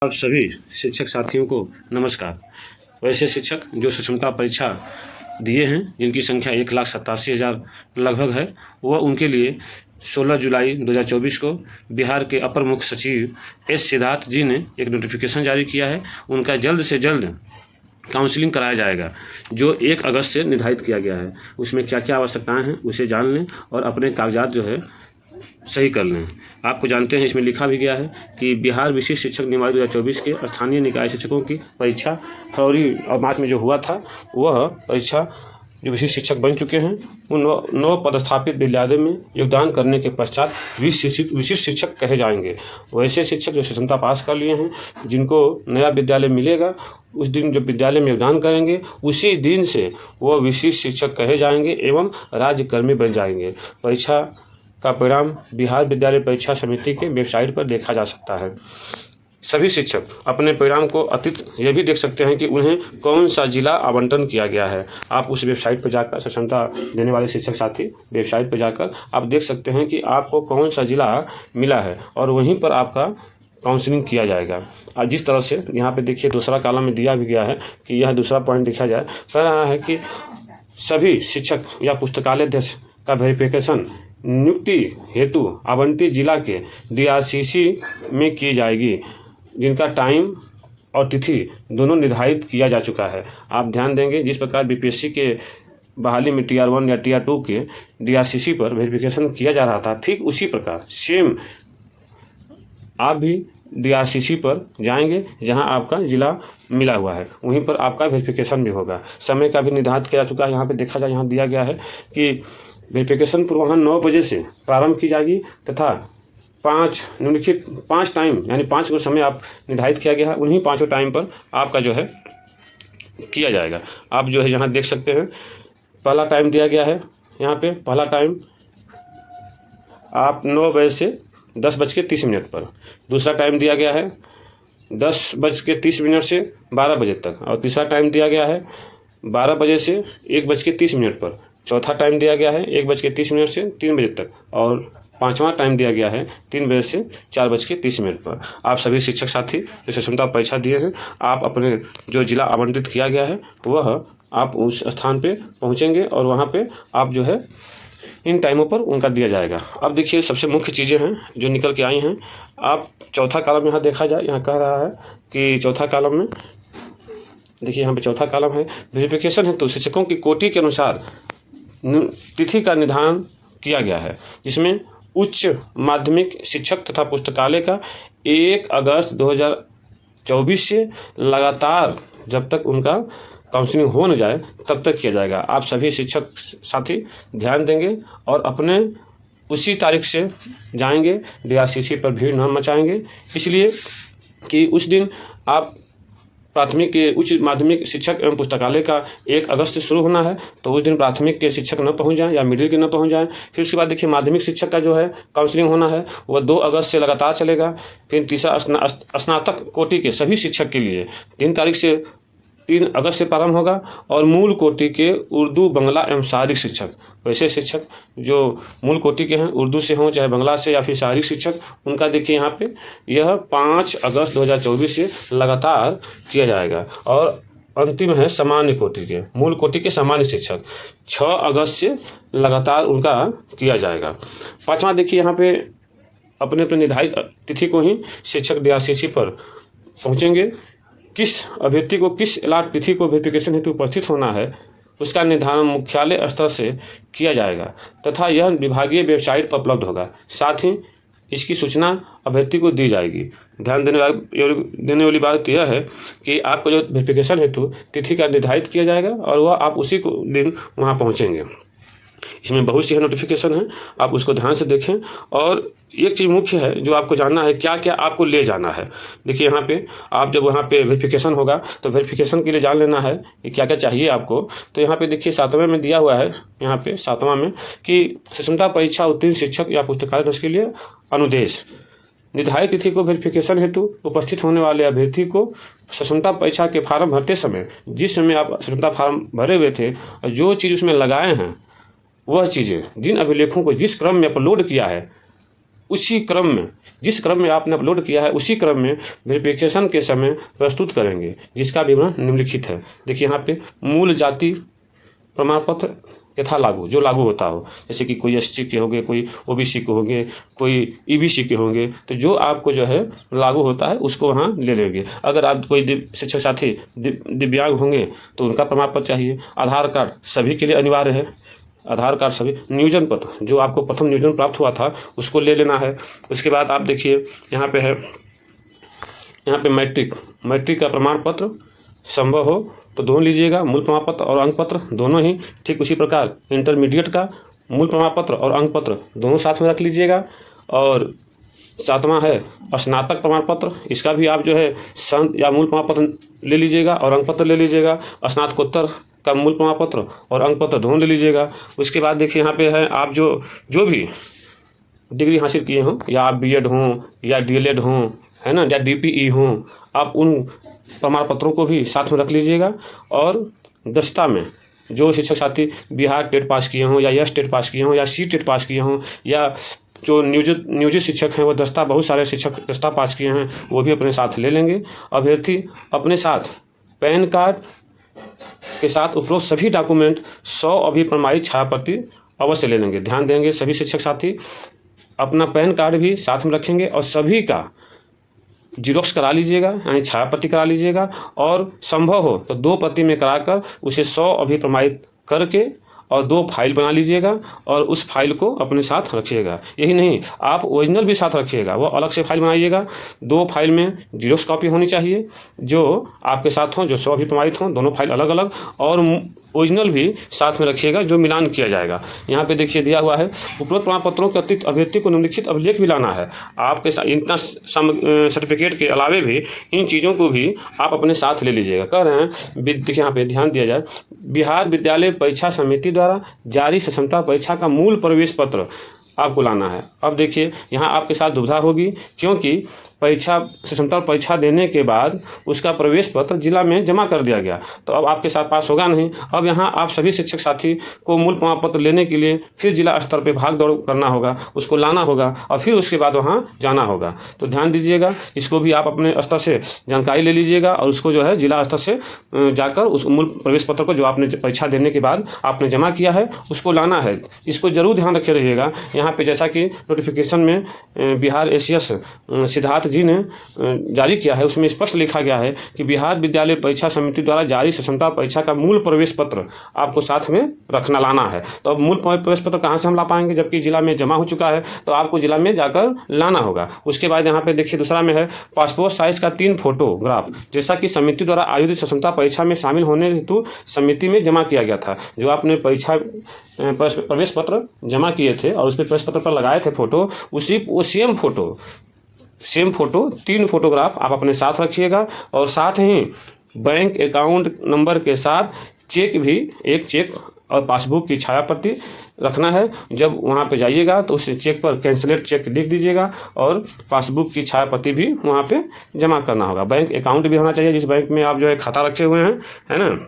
आप सभी शिक्षक साथियों को नमस्कार। वैसे शिक्षक जो सक्षमता परीक्षा दिए हैं, जिनकी संख्या 1,87,000 लगभग है, वह उनके लिए 16 जुलाई 2024 को बिहार के अपर मुख्य सचिव एस सिद्धार्थ जी ने एक नोटिफिकेशन जारी किया है। उनका जल्द से जल्द काउंसलिंग कराया जाएगा, जो 1 अगस्त से निर्धारित किया गया है। उसमें क्या क्या आवश्यकताएं हैं उसे जान लें और अपने कागजात जो है सही कर लें। आपको जानते हैं, इसमें लिखा भी गया है कि बिहार विशिष्ट शिक्षक नियुक्ति 2024 के स्थानीय निकाय शिक्षकों की परीक्षा फरवरी और मार्च में जो हुआ था, वह परीक्षा जो विशिष्ट शिक्षक बन चुके हैं उन 9 पदस्थापित विद्यालयों में योगदान करने के पश्चात विशिष्ट शिक्षक कहे जाएंगे। वैसे शिक्षक जो क्षमता पास कर लिए हैं, जिनको नया विद्यालय मिलेगा, उस दिन जब विद्यालय में योगदान करेंगे, उसी दिन से वह विशिष्ट शिक्षक कहे जाएंगे एवं राज्यकर्मी बन जाएंगे। परीक्षा का परिणाम बिहार विद्यालय परीक्षा समिति के वेबसाइट पर देखा जा सकता है। सभी शिक्षक अपने परिणाम को अतीत यह भी देख सकते हैं कि उन्हें कौन सा जिला आवंटन किया गया है। आप उस वेबसाइट पर जाकर, सक्षमता देने वाले शिक्षक साथी वेबसाइट पर जाकर आप देख सकते हैं कि आपको कौन सा जिला मिला है और वहीं पर आपका काउंसलिंग किया जाएगा। और जिस तरह से यहाँ पे देखिए दूसरा कॉलम में दिया भी गया है कि यह दूसरा पॉइंट देखा जाए, कह रहा है कि सभी शिक्षक या पुस्तकालय अध्यक्ष का वेरिफिकेशन नियुक्ति हेतु आवंटित जिला के DRCC में की जाएगी, जिनका टाइम और तिथि दोनों निर्धारित किया जा चुका है। आप ध्यान देंगे, जिस प्रकार BPSC के बहाली में Tier 1 या Tier 2 के DRCC पर वेरिफिकेशन किया जा रहा था, ठीक उसी प्रकार सेम आप भी DRCC पर जाएंगे, जहां आपका जिला मिला हुआ है, वहीं पर आपका वेरिफिकेशन भी होगा। समय का भी निर्धारित किया जा चुका है। यहाँ पे देखा जाए, यहाँ दिया गया है कि वेरिफिकेशन पूर्वाह्न 9 बजे से प्रारंभ की जाएगी तथा 5 टाइम यानी 5 को समय आप निर्धारित किया गया है, उन्हीं 5 टाइम पर आपका जो है किया जाएगा। आप जो है यहाँ देख सकते हैं, पहला टाइम दिया गया है। यहाँ पे पहला टाइम आप 9 बजे से 10:30 पर, दूसरा टाइम दिया गया है 10:30 से 12 बजे तक, और तीसरा टाइम दिया गया है 12 बजे से 1:30 पर, चौथा टाइम दिया गया है 1:30 से 3 बजे तक, और 5वां टाइम दिया गया है 3 बजे से 4:30 पर। आप सभी शिक्षक साथी जो सक्षमता परीक्षा दिए हैं, आप अपने जो जिला आवंटित किया गया है वह आप उस स्थान पे पहुंचेंगे और वहां पे आप जो है इन टाइमों पर उनका दिया जाएगा। अब देखिए, सबसे मुख्य चीज़ें हैं जो निकल के आई हैं। आप चौथा कॉलम यहाँ देखा जाए, यहाँ कह रहा है कि चौथा कॉलम में देखिए, यहाँ पे चौथा कॉलम है, वेरिफिकेशन है तो शिक्षकों की कोटि के अनुसार तिथि का निर्धारण किया गया है, जिसमें उच्च माध्यमिक शिक्षक तथा पुस्तकालय का 1 अगस्त 2024 से लगातार जब तक उनका काउंसलिंग हो न जाए तब तक किया जाएगा। आप सभी शिक्षक साथी ध्यान देंगे और अपने उसी तारीख से जाएंगे, DRCC पर भीड़ न मचाएंगे, इसलिए कि उस दिन आप प्राथमिक के उच्च माध्यमिक शिक्षक एवं पुस्तकालय का 1 अगस्त से शुरू होना है, तो उस दिन प्राथमिक के शिक्षक न पहुंच जाएं या मिडिल के न पहुंच जाएं। फिर उसके बाद देखिए, माध्यमिक शिक्षक का जो है काउंसलिंग होना है, वह 2 अगस्त से लगातार चलेगा। फिर तीसरा स्नातक कोटि के सभी शिक्षक के लिए 3 तारीख से 3 अगस्त से प्रारंभ होगा, और मूल कोटि के उर्दू, बंगला एवं शारीरिक शिक्षक, वैसे शिक्षक जो मूल कोटि के हैं, उर्दू से हों चाहे बंगला से या फिर शारीरिक शिक्षक, उनका देखिए यहाँ पे यह 5 अगस्त 2024 से लगातार किया जाएगा। और अंतिम है सामान्य कोटि के, मूल कोटि के सामान्य शिक्षक, 6 अगस्त से लगातार उनका किया जाएगा। 5वां देखिए, यहाँ पे अपने अपने निर्धारित तिथि को ही शिक्षक DRCC पर पहुँचेंगे। किस अभ्यर्थी को किस अलॉट तिथि को वेरिफिकेशन हेतु उपस्थित होना है, उसका निर्धारण मुख्यालय स्तर से किया जाएगा तथा यह विभागीय वेबसाइट पर उपलब्ध होगा। साथ ही इसकी सूचना अभ्यर्थी को दी जाएगी। ध्यान देने वाली बात यह है कि आपको जो वेरिफिकेशन हेतु तिथि का निर्धारित किया जाएगा और वह आप उसी को दिन वहाँ पहुँचेंगे। इसमें बहुत सी नोटिफिकेशन है, आप उसको ध्यान से देखें। और एक चीज़ मुख्य है जो आपको जानना है, क्या क्या आपको ले जाना है। देखिए, यहाँ पे आप जब वहाँ पे वेरिफिकेशन होगा तो वेरिफिकेशन के लिए जान लेना है कि क्या क्या चाहिए आपको। तो यहाँ पे देखिए 7वें में दिया हुआ है, यहाँ पे 7वां में कि सक्षमता परीक्षा उत्तीर्ण शिक्षक या पुस्तकालय के लिए अनुदेश, निर्धारित तिथि को वेरिफिकेशन हेतु उपस्थित होने वाले अभ्यर्थी को सक्षमता परीक्षा के फॉर्म भरते समय, जिस समय आप सक्षमता फॉर्म भरे हुए थे और जो चीज़ उसमें लगाए हैं, वह चीज़ें जिन अभिलेखों को जिस क्रम में अपलोड किया है उसी क्रम में, जिस क्रम में आपने अपलोड किया है उसी क्रम में वेरिफिकेशन के समय प्रस्तुत करेंगे, जिसका विवरण निम्नलिखित है। देखिए यहाँ पे मूल जाति प्रमाण पत्र यथा लागू, जो लागू होता हो, जैसे कि कोई एसटी के होंगे, कोई ओबीसी के होंगे, कोई ईबीसी के होंगे, तो जो आपको जो है लागू होता है उसको वहाँ ले लेंगे। अगर आप कोई शिक्षक साथी दिव्यांग होंगे तो उनका प्रमाण पत्र चाहिए। आधार कार्ड सभी के लिए अनिवार्य है, आधार कार्ड सभी। नियोजन पत्र, जो आपको प्रथम नियोजन प्राप्त हुआ था उसको ले लेना है। उसके बाद आप देखिए यहाँ पे है, यहाँ पे मैट्रिक का प्रमाण पत्र संभव हो तो दोनों लीजिएगा, मूल प्रमाण पत्र और अंक पत्र दोनों ही। ठीक उसी प्रकार इंटरमीडिएट का मूल प्रमाण पत्र और अंक पत्र दोनों साथ में रख लीजिएगा। और सातवां है स्नातक प्रमाण पत्र, इसका भी आप जो है या मूल प्रमाण पत्र ले लीजिएगा और अंक पत्र ले लीजिएगा। स्नातकोत्तर का मूल प्रमाण पत्र और अंक पत्र दोनों ले लीजिएगा। उसके बाद देखिए यहाँ पे है, आप जो भी डिग्री हासिल किए हों, या आप बीएड हों या डीएलएड हों, है ना, या डीपीई हों, आप उन प्रमाण पत्रों को भी साथ में रख लीजिएगा। और दस्ता में जो शिक्षक साथी बिहार टेट पास किए हों या यस टेट पास किए हों या सी टेट पास किए हों, या जो नियोजित शिक्षक हैं वो दस्ता, बहुत सारे शिक्षक दस्ता पास किए हैं, वो भी अपने साथ ले लेंगे। अभ्यर्थी अपने साथ पैन कार्ड के साथ उपरोक्त सभी डॉक्यूमेंट 100 अभिप्रमाणित छायाप्रति अवश्य ले लेंगे। ध्यान देंगे सभी शिक्षक साथी अपना पैन कार्ड भी साथ में रखेंगे और सभी का जीरोक्स करा लीजिएगा, यानी छायाप्रति करा लीजिएगा। और संभव हो तो 2 प्रति में कराकर उसे 100 अभिप्रमाणित करके और 2 फाइल बना लीजिएगा और उस फाइल को अपने साथ रखिएगा। यही नहीं, आप ओरिजिनल भी साथ रखिएगा, वो अलग से फाइल बनाइएगा। 2 फाइल में जीरोक्स कॉपी होनी चाहिए जो आपके साथ हों, जो 100 अभिप्रमाणित हों, दोनों फाइल अलग अलग, और ओरिजिनल भी साथ में रखिएगा जो मिलान किया जाएगा। यहाँ पे देखिए दिया हुआ है, उपरोक्त प्रमाण पत्रों के अतिरिक्त अभ्यर्थी को निम्नलिखित अभिलेख भी लाना है। आपके साथ इतना सर्टिफिकेट के अलावे भी इन चीज़ों को भी आप अपने साथ ले लीजिएगा। कह रहे हैं, देखिए यहाँ पे ध्यान दिया जाए, बिहार विद्यालय परीक्षा समिति द्वारा जारी सक्षमता परीक्षा का मूल प्रवेश पत्र आपको लाना है। अब देखिए यहाँ आपके साथ दुविधा होगी, क्योंकि परीक्षा सक्षमता परीक्षा देने के बाद उसका प्रवेश पत्र जिला में जमा कर दिया गया, तो अब आपके साथ पास होगा नहीं। अब यहाँ आप सभी शिक्षक साथी को मूल प्रमाण पत्र लेने के लिए फिर जिला स्तर पे भाग दौड़ करना होगा, उसको लाना होगा और फिर उसके बाद वहाँ जाना होगा। तो ध्यान दीजिएगा, इसको भी आप अपने स्तर से जानकारी ले लीजिएगा और उसको जो है जिला स्तर से जाकर उस मूल प्रवेश पत्र को जो आपने परीक्षा देने के बाद आपने जमा किया है उसको लाना है। इसको जरूर ध्यान रखे रहिएगा। यहाँ पे जैसा कि नोटिफिकेशन में बिहार एसीएस सिद्धार्थ जी ने जारी किया है, उसमें स्पष्ट लिखा गया है कि बिहार विद्यालय परीक्षा समिति द्वारा जारी सक्षमता परीक्षा का मूल प्रवेश पत्र आपको साथ में रखना लाना है। तो अब मूल प्रवेश पत्र कहाँ से हम ला पाएंगे, जबकि जिला में जमा हो चुका है, तो आपको जिला में जाकर लाना होगा। उसके बाद यहाँ पे देखिए दूसरा में है पासपोर्ट साइज का 3 फोटोग्राफ, जैसा कि समिति द्वारा आयोजित सक्षमता परीक्षा में शामिल होने हेतु समिति में जमा किया गया था। जो आपने परीक्षा प्रवेश पत्र जमा किए थे और उस पर प्रवेश पत्र पर लगाए थे फोटो, वो सेम फोटो 3 फोटोग्राफ आप अपने साथ रखिएगा। और साथ ही बैंक अकाउंट नंबर के साथ चेक भी, एक चेक और पासबुक की छायाप्रति रखना है। जब वहाँ पे जाइएगा तो उस चेक पर कैंसलेट चेक लिख दीजिएगा और पासबुक की छायाप्रति भी वहाँ पे जमा करना होगा। बैंक अकाउंट भी होना चाहिए जिस बैंक में आप जो है खाता रखे हुए हैं, है ना।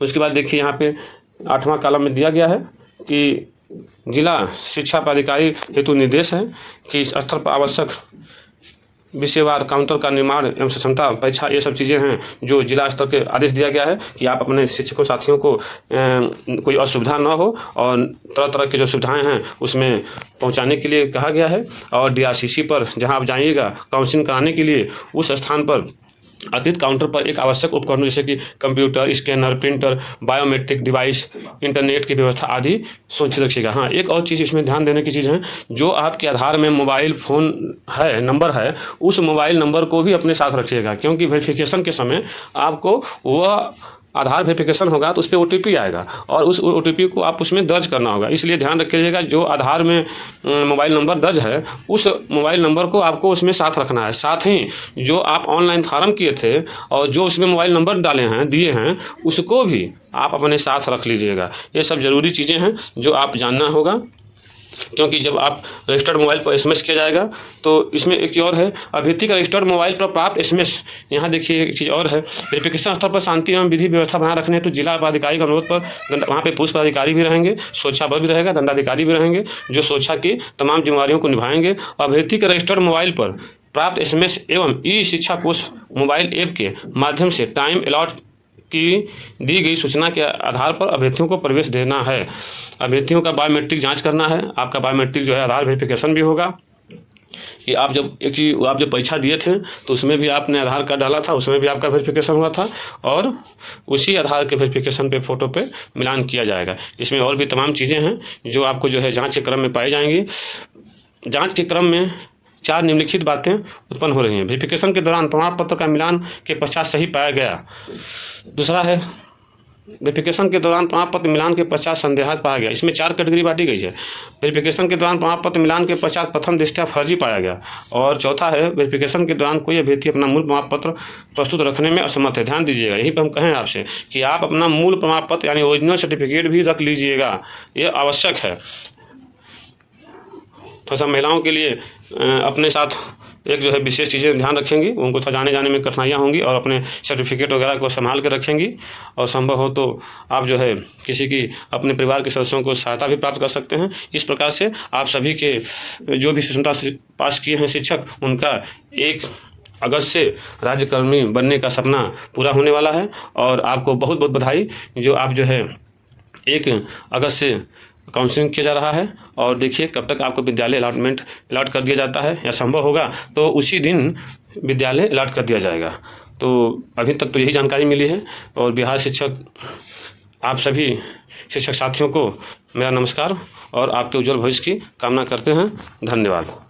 उसके बाद देखिए यहाँ पे 8वां कॉलम में दिया गया है कि जिला शिक्षा पदाधिकारी हेतु निर्देश है कि इस स्तर पर आवश्यक विषयवार काउंटर का निर्माण एवं सक्षमता परीक्षा, ये सब चीज़ें हैं जो जिला स्तर के आदेश दिया गया है कि आप अपने शिक्षकों साथियों को कोई असुविधा ना हो और तरह तरह की जो सुविधाएं हैं उसमें पहुंचाने के लिए कहा गया है। और डीआरसीसी पर जहां आप जाइएगा काउंसलिंग कराने के लिए, उस स्थान पर अतिरिक्त काउंटर पर एक आवश्यक उपकरण जैसे कि computer, scanner, printer, biometric device, internet की व्यवस्था आदि सुनिश्चित रखिएगा। हाँ, एक और चीज़ इसमें ध्यान देने की चीज़ है, जो आपके आधार में मोबाइल फ़ोन है, नंबर है, उस मोबाइल नंबर को भी अपने साथ रखिएगा, क्योंकि वेरिफिकेशन के समय आपको वह आधार वेरिफिकेशन होगा तो उस पर OTP आएगा और उस OTP को आप उसमें दर्ज करना होगा। इसलिए ध्यान रखिएगा, जो आधार में मोबाइल नंबर दर्ज है उस मोबाइल नंबर को आपको उसमें साथ रखना है। साथ ही जो आप ऑनलाइन फार्म किए थे और जो उसमें मोबाइल नंबर डाले हैं, दिए हैं, उसको भी आप अपने साथ रख लीजिएगा। ये सब ज़रूरी चीज़ें हैं जो आप जानना होगा। क्योंकि जब आप रजिस्टर्ड मोबाइल पर एसएमएस किया जाएगा तो इसमें एक चीज़ और है, अभ्यर्थी का रजिस्टर्ड मोबाइल पर प्राप्त एसएमएस, यहाँ देखिए एक चीज़ और है, वेरिफिकेशन स्तर पर शांति एवं विधि व्यवस्था बनाए रखने हेतु जिला पदाधिकारी के अनुरोध पर वहाँ पे पुलिस पदाधिकारी भी रहेंगे, सुरक्षा बल भी रहेगा, दंडाधिकारी भी रहेंगे, जो सुरक्षा की तमाम जिम्मेवारियों को निभाएंगे। अभ्यर्थी के रजिस्टर्ड मोबाइल पर प्राप्त एसएमएस एवं ई शिक्षा कोष मोबाइल ऐप के माध्यम से टाइम अलॉट की दी गई सूचना के आधार पर अभ्यर्थियों को प्रवेश देना है। अभ्यर्थियों का बायोमेट्रिक जांच करना है, आपका बायोमेट्रिक जो है आधार वेरिफिकेशन भी होगा कि आप जब परीक्षा दिए थे तो उसमें भी आपने आधार कार्ड डाला था, उसमें भी आपका वेरिफिकेशन हुआ था और उसी आधार के वेरिफिकेशन पे फ़ोटो पे मिलान किया जाएगा। इसमें और भी तमाम चीज़ें हैं जो आपको जो है जाँच के क्रम में पाई जाएंगी। जाँच के क्रम में 4 निम्नलिखित बातें उत्पन्न हो रही हैं। वेरिफिकेशन के दौरान प्रमाण पत्र का मिलान के पश्चात सही पाया गया। दूसरा है, वेरिफिकेशन के दौरान प्रमाण पत्र मिलान के पश्चात संदेहास्पद पाया गया। इसमें 4 कैटेगरी बांटी गई है। वेरिफिकेशन के दौरान प्रमाण पत्र मिलान के पश्चात प्रथम दृष्टया फर्जी पाया गया। और चौथा है, वेरिफिकेशन के दौरान कोई अभ्यर्थी अपना मूल प्रमाण पत्र प्रस्तुत रखने में असमर्थ है। ध्यान दीजिएगा, यही पर हम कहें आपसे कि आप अपना मूल प्रमाण पत्र यानी ओरिजिनल सर्टिफिकेट भी रख लीजिएगा, ये आवश्यक है। थोड़ा सा महिलाओं के लिए अपने साथ एक जो है विशेष चीज़ें ध्यान रखेंगी, उनको थोड़ा जाने में कठिनाइयाँ होंगी और अपने सर्टिफिकेट वगैरह को संभाल कर रखेंगी। और संभव हो तो आप जो है किसी की अपने परिवार के सदस्यों को सहायता भी प्राप्त कर सकते हैं। इस प्रकार से आप सभी के जो भी सुष्ठुता से पास किए हैं शिक्षक, उनका 1 अगस्त से राज्यकर्मी बनने का सपना पूरा होने वाला है। और आपको बहुत बहुत बधाई, जो आप जो है 1 अगस्त से काउंसलिंग किया जा रहा है। और देखिए कब तक आपको विद्यालय अलॉट कर दिया जाता है, या संभव होगा तो उसी दिन विद्यालय अलॉट कर दिया जाएगा। तो अभी तक तो यही जानकारी मिली है। और बिहार शिक्षक, आप सभी शिक्षक साथियों को मेरा नमस्कार और आपके उज्जवल भविष्य की कामना करते हैं। धन्यवाद।